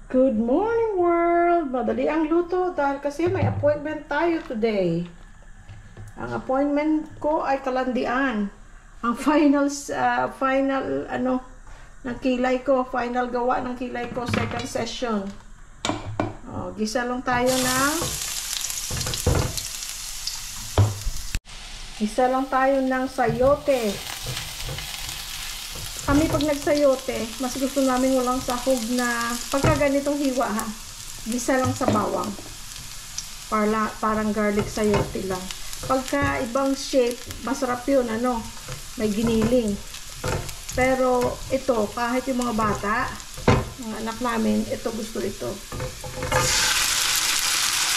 Good morning world! Madali ang luto dahil kasi may appointment tayo today. Ang appointment ko ay kalandian. Ang ng kilay ko, final gawa ng kilay ko, second session. Gisa lang tayo ng sayote. Kami pag nagsayote, mas gusto namin walang sahog na pagka ganitong hiwa ha. Gisa lang sa bawang. Parang garlic sayote lang. Pagka ibang shape, masarap yun, may giniling. Pero ito, kahit yung mga bata, mga anak namin, ito gusto ito.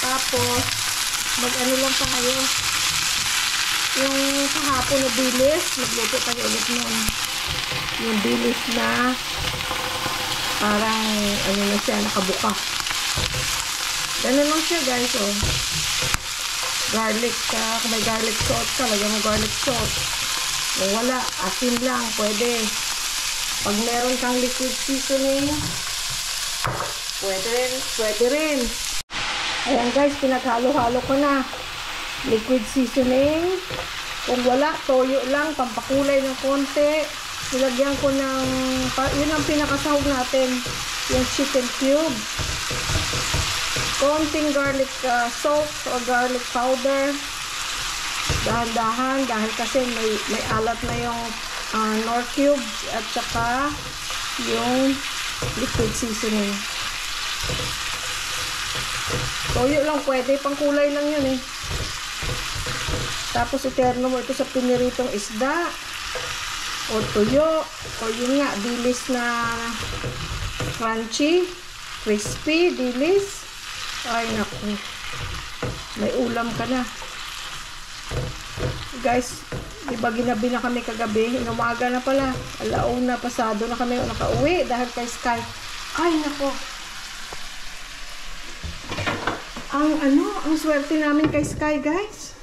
Tapos, mag-ano lang tayo. Yung kahapon na bilis, magluto tayo ulit nun. Yung bilis na parang na siya, nakabuka. Ganun lang siya guys, garlic kung may garlic sauce ka, lagyan mo garlic sauce. Kung wala, asin lang, pwede. Pag meron kang liquid seasoning, pwede rin. Ayan guys, pinaghalo-halo ko na liquid seasoning. Kung wala, toyo lang, pampakulay ng konti. Nilagyan ko ng, yun ang pinakasahog natin, yung chicken cube. Konting garlic salt o garlic powder. Dahan-dahan dahil kasi may alat na yung nor cube at saka yung liquid seasoning. Toyo lang pwede, pangkulay lang yun Tapos iterno mo ito sa piniritong isda o tuyo o yun nga, dilis na crunchy, crispy, dilis. Ay naku, may ulam ka na guys. Diba ginabi na kami kagabi, inumaga na pala, alauna pasado na kami nakauwi dahil kay Sky. Ay nako, ang swerte namin kay Sky guys.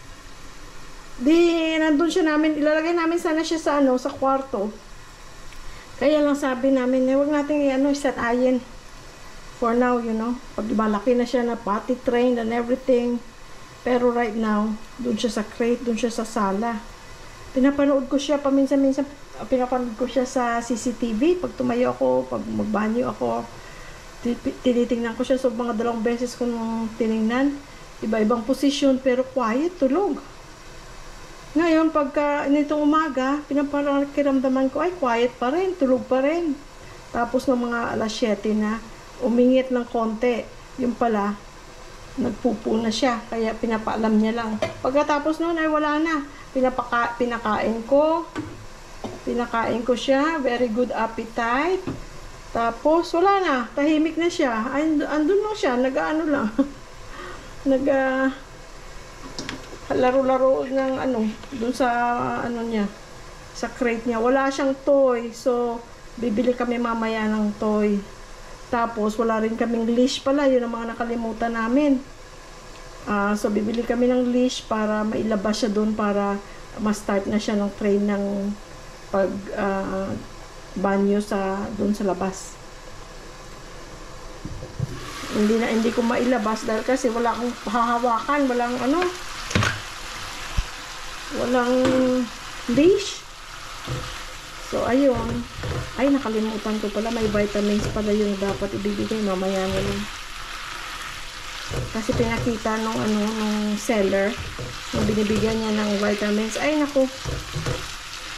Nandun siya ilalagay namin sana siya sa kwarto. Kaya lang sabi namin, huwag natin isatayin for now, pag malaki na siya na potty trained and everything. Pero right now, dun siya sa crate, dun siya sa sala. Pinapanood ko siya paminsan-minsan, pinapanood ko siya sa CCTV pag tumayo ako, pag magbanyo ako. Tinitingnan ko siya, so mga 2 beses ko nung tiningnan. Iba-ibang position pero quiet, tulog. Ngayon, pagka nitong umaga, pinapakiramdaman ko, ay quiet pa rin, tulog pa rin. Tapos ng mga alas 7 na, umingit ng konti. Yung pala, nagpupo na siya, kaya pinapaalam niya lang. Pagkatapos noon ay wala na. Pinakain ko siya, very good appetite. Tapos, wala na, tahimik na siya. Andun lang siya, nag-ano lang. Laro-laro ng dun sa niya, sa crate niya. Wala siyang toy, so bibili kami mamaya ng toy. Tapos wala rin kaming leash pala, yun ang mga nakalimutan namin. So bibili kami ng leash para mailabas siya dun, para ma-start na siya ng train ng pag banyo dun sa labas. Hindi ko mailabas dahil kasi wala akong hahawakan, walang leash. So ayun, ay nakalimutan ko pala, may vitamins pala yung dapat ibibigay mamaya na lang. Kasi pinakita nung seller, nung binibigyan niya ng vitamins, ay naku,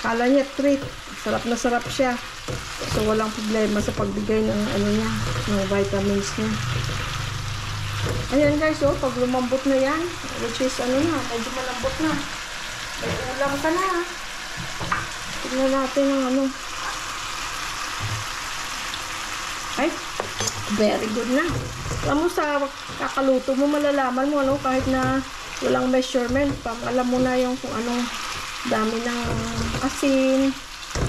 kala niya treat, sarap na sarap siya. So walang problema sa pagbigay ng ng vitamins niya. Ayan guys, pag lumambot na yan, which is medyo malambot na, may ulam ka na. Tignan natin ang ay, very good na. Alam mo, sa kakaluto mo, malalaman mo, kahit na walang measurement, alam mo na yung kung anong dami ng asin,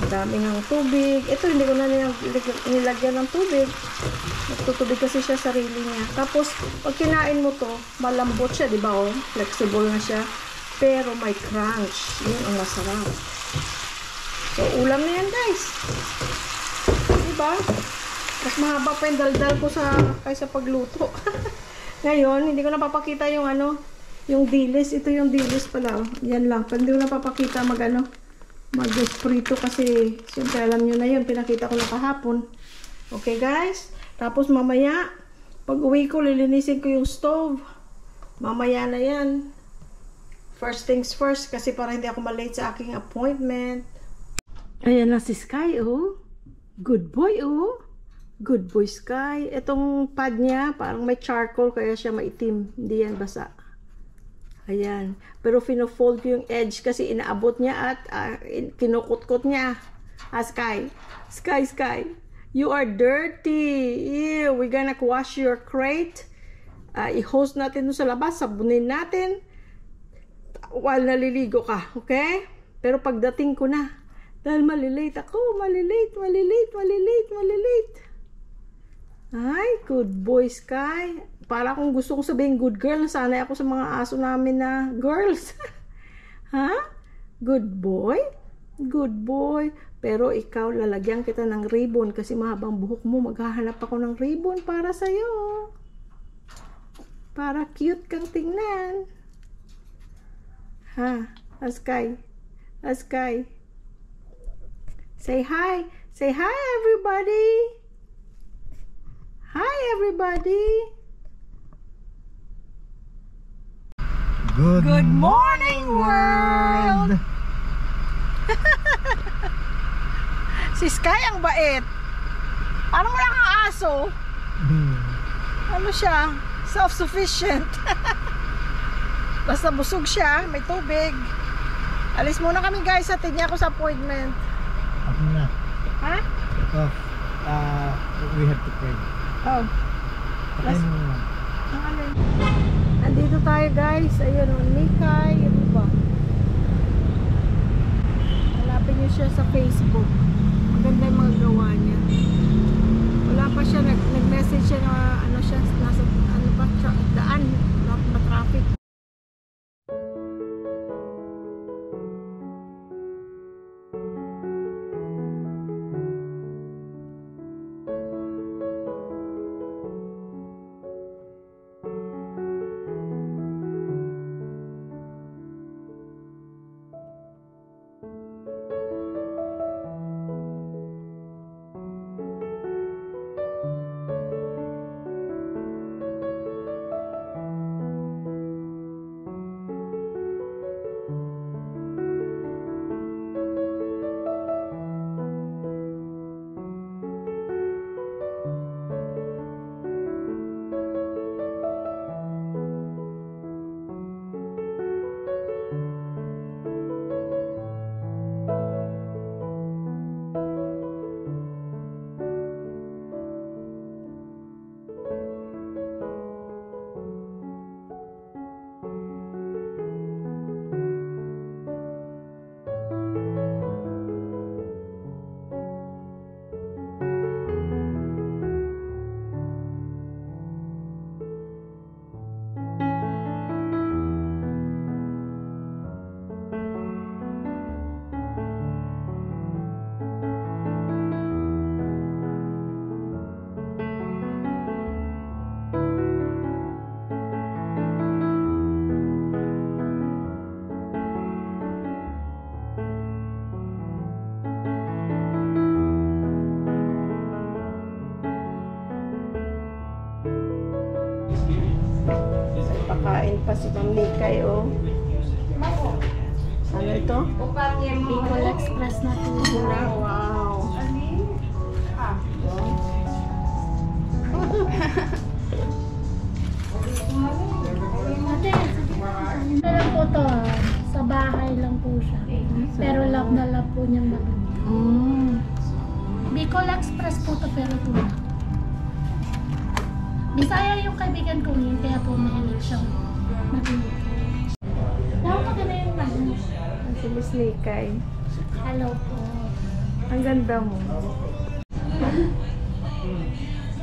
dami ng tubig. Ito, hindi ko na nilagyan ng tubig. Nagtutubig kasi siya sarili niya. Tapos, pag kinain mo to, malambot siya, di ba? Flexible na siya. Pero may crunch. Yun ang masarap. So, ulam na yan, guys. Diba? Mas mahaba pa yung daldal ko kaysa pagluto. Ngayon, hindi ko napapakita yung yung dilis. Ito yung dilis pala. Oh. Yan lang. Pag hindi ko napapakita mag-esprito kasi siyempre alam nyo na yun. Pinakita ko na kahapon. Okay guys? Tapos mamaya, pag uwi ko, lilinisin ko yung stove. Mamaya na yan. First things first kasi para hindi ako malate sa aking appointment. Ayan na si Sky, oh. Good boy, oh. Good boy, Sky. Itong pad niya, parang may charcoal kaya siya maitim. Hindi yan basa. Ayan. Pero fino-fold ko yung edge kasi inaabot niya at kinukot-kot niya. Sky. Sky, Sky. You are dirty. Ew, we're gonna wash your crate. I-hose natin doon sa labas. Sabunin natin. While naliligo ka. Okay? Pero pagdating ko na. Dahil malilate ako. Malilate. Ay, good boy, Sky. Para kung gusto ko sabihin good girl, sanay ako sa mga aso namin na girls. Ha? Good boy? Good boy. Pero ikaw, lalagyan kita ng ribbon kasi mahabang buhok mo. Maghahanap ako ng ribbon para sa'yo. Para cute kang tingnan. Ha? Sky. Sky. Say hi. Say hi, everybody. Hi, everybody. Good morning, world. Si Sky ang bait. Parang wala kang aso. Ano siya? Self-sufficient. Basta busog siya, may tubig. Alis muna kami guys, hatid niya ako sa appointment. Ako na. Ha? We have to pray. Oh. Andito tayo guys. Ayun o, Mikay. Ano ba? Hanapin niyo siya sa Facebook. Maganda yung mga gawa niya. Wala pa siya, nag-message siya na ano siya, nasa ano ba, daan, not ma-traffic. Pakain pa si Ma'am Mikay, oh. Ano ito? Bicol Express na po. Wow. Ate, ano lang po to, sa bahay lang po siya. Pero love na love po niyang maluto. Bicol Express po to, pero tuna. Bisaya yung kaibigan ko ngayon, kaya po mahilig siyang maluto. Daw maganda yung ano. Si Miss Mikay. Hello po. Ang ganda mo.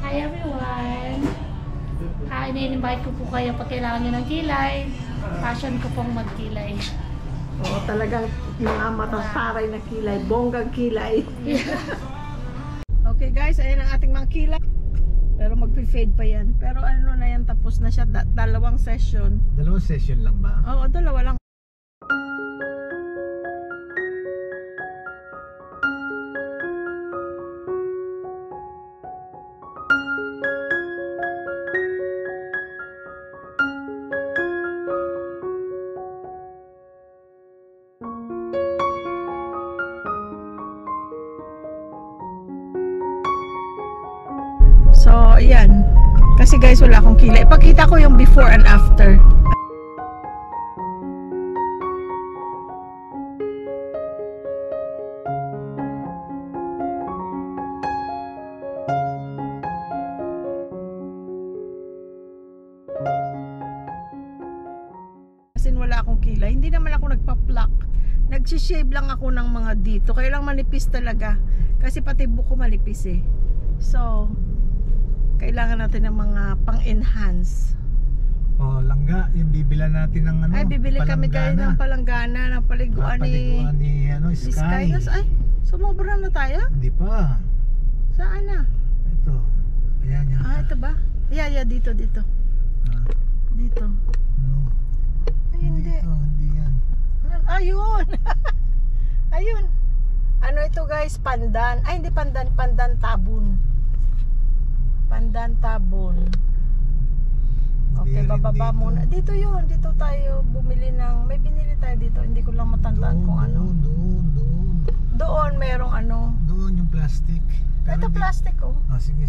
Hi everyone! In-invite ko po kayo pag kailangan nyo ng kilay. Passion ko pong magkilay. Oo, talagang mga matasaray na kilay. Bonggang kilay. Okay guys. guys, ayan ang ating mga kilay. Pero magpi-fade pa yan. Pero ano na yan, tapos na siya. Dalawang session. Dalawang session lang ba? Oo, dalawa lang. So, ayan. Kasi guys, wala akong kilay. Ipakita ko yung before and after. Kasi wala akong kilay. Hindi naman ako nagpa-pluck. Nag-shave lang ako ng mga dito. Kaya lang manipis talaga. Kasi pati buko manipis eh. So, kailangan natin ng mga pang-enhance. Oh, langga, yung bibilan natin ng ano, Ay, bibili kami kayo ng palanggana, ng paliguan ni ano, Sky. Ay, sumobra na tayo? Hindi pa. Saan na? Ito. Ayan yan. Ah, ito ba? Yeah, dito. Ah, Dito. no. Ay, hindi. Ito, hindi yan. Ayun. Ayun. Ano ito guys? Pandan. Ay, hindi pandan. Pandan tabon. Pandan tabon. Okay, Hindi rin bababa dito. muna. Dito yun. Dito tayo bumili ng... May binili tayo dito. Hindi ko lang matandaan kung ano. Doon. Doon merong ano. Doon yung plastic. Ito hindi- plastic oh. Oh, sige.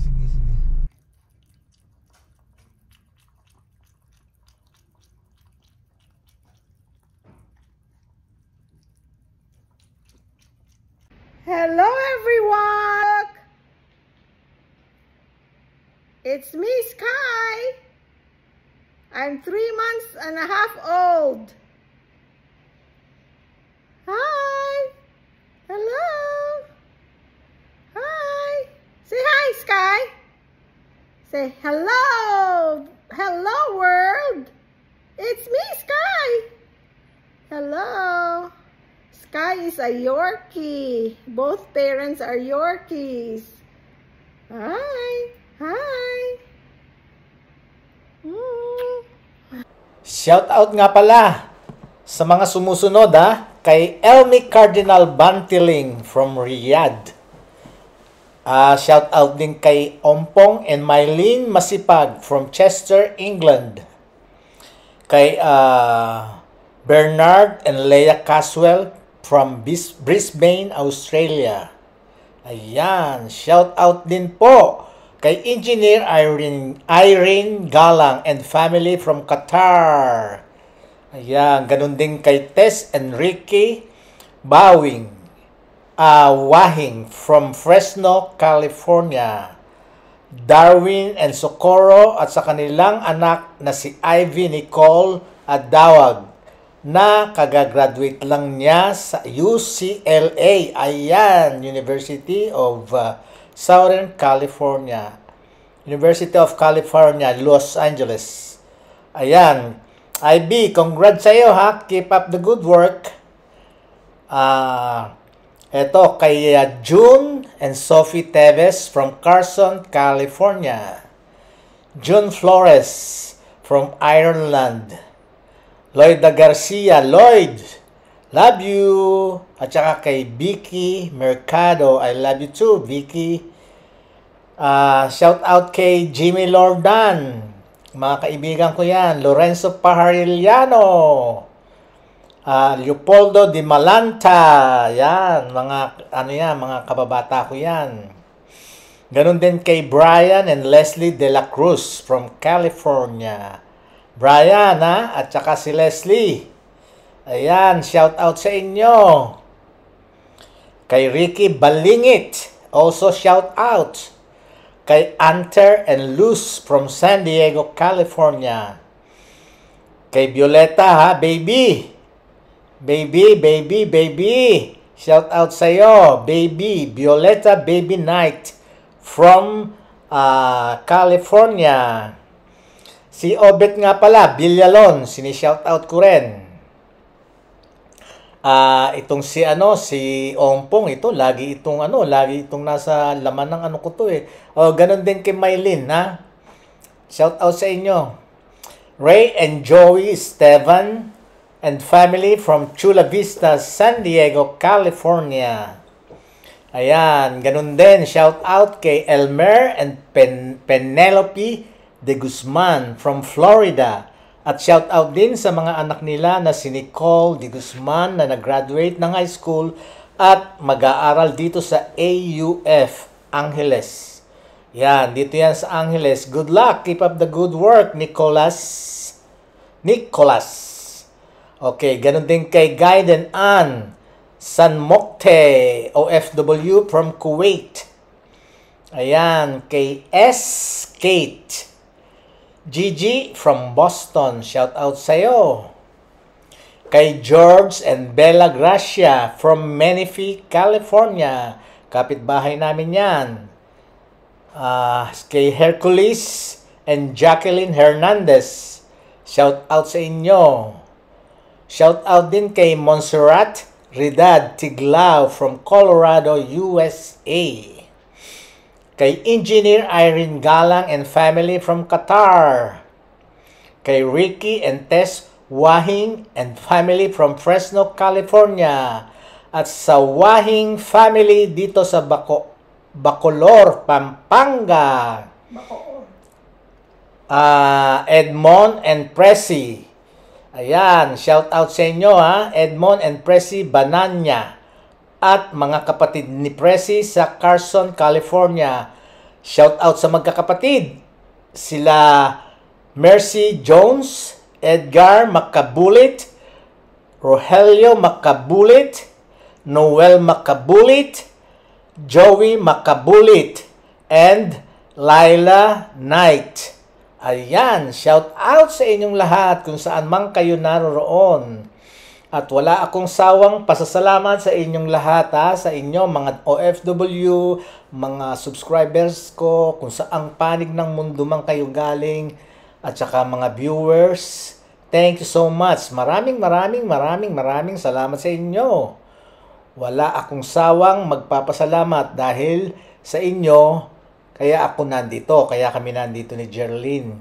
Hello everyone! It's me, Sky. I'm 3 months and a half old. Hi. Hello. Hi. Say hi, Sky. Say hello. Hello, world. It's me, Sky. Hello. Sky is a Yorkie. Both parents are Yorkies. Hi. Shout out nga pala sa mga sumusunod kay Elmi Cardinal Bantiling from Riyadh. Shout out din kay Ompong and Mylene Masipag from Chester, England. Kay Bernard and Leah Caswell from Brisbane, Australia. Ayan, shout out din po kay Engineer Irene Galang and family from Qatar. Ayan, ganun din kay Tess Enrique Wahing from Fresno, California. Darwin and Socorro at sa kanilang anak na si Ivy Nicole Adawag na kagagraduate lang niya sa UCLA. Ayan, University of Southern California. University of California, Los Angeles. Ayan. IB, congrats sa iyo Keep up the good work. Ito kay June and Sophie Teves from Carson, California. June Flores from Ireland. Lloyda Garcia, Lloyd, love you. At saka kay Vicky Mercado, I love you too, Vicky. Shout out kay Jimmy Lordan, mga kaibigan ko yan. Lorenzo Pajariliano, Leopoldo Di Malanta, yan, mga kababata ko yan. Ganon din kay Brian and Leslie De La Cruz from California. Brian, at saka si Leslie. Ayan, shout out sa inyo. Kay Ricky Balingit, also shout out. Kay Anter and Luz from San Diego, California. Kay Violeta, baby. Baby. Shout out sa iyo, baby. Violeta Baby Night from California. Si Obet nga pala, Villalon, sini-shout out ko rin. Itong si Ompong ito, lagi itong nasa laman ng ano ko to eh. Ganun din kay Mylene, ha? Shout out sa inyo. Ray and Joey Esteban and family from Chula Vista, San Diego, California. Ayan, ganun din. Shout out kay Elmer and Penelope de Guzman from Florida. At shout out din sa mga anak nila na si Nicole de Guzman na nag-graduate ng high school at mag-aaral dito sa AUF, Angeles. Yan, dito yan sa Angeles. Good luck. Keep up the good work, Nicholas. Okay, ganun din kay Gaiden Ann San Mokte, OFW from Kuwait. Ayan, kay S. Kate. Gigi from Boston, shout out sa'yo. Kay George and Bella Gracia from Menifee, California. Kapitbahay namin yan. Kay Hercules and Jacqueline Hernandez, shout out sa inyo. Shout out din kay Montserrat Ridad Tiglao from Colorado, USA. Kay Engineer Irene Galang and family from Qatar. Kay Ricky and Tess Wahing and family from Fresno, California. At sa Wahing family dito sa Bacolor, Pampanga. Edmond and Presi. Ayan, shout out sa inyo ha. Edmond and Presi Bananya. At mga kapatid ni Presi sa Carson, California. Shout out sa magkakapatid. Sila Mercy Jones, Edgar Makabulit, Rogelio Makabulit, Noel Makabulit, Joey Makabulit, and Laila Knight. Ayan, shout out sa inyong lahat kung saan man kayo naroroon. At wala akong sawang pasasalamat sa inyong lahat, ha? Sa inyo, mga OFW, mga subscribers ko, kung saang panig ng mundo man kayo galing, at saka mga viewers. Thank you so much. Maraming salamat sa inyo. Wala akong sawang magpapasalamat dahil sa inyo, kaya ako nandito, kaya kami nandito ni Jerlyn.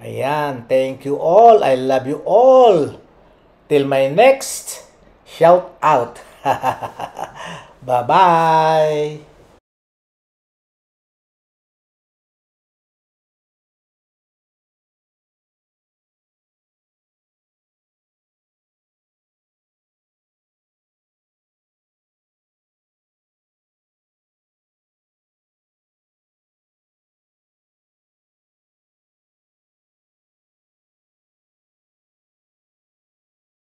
Ayan, thank you all. I love you all. Till my next shout out. Bye-bye.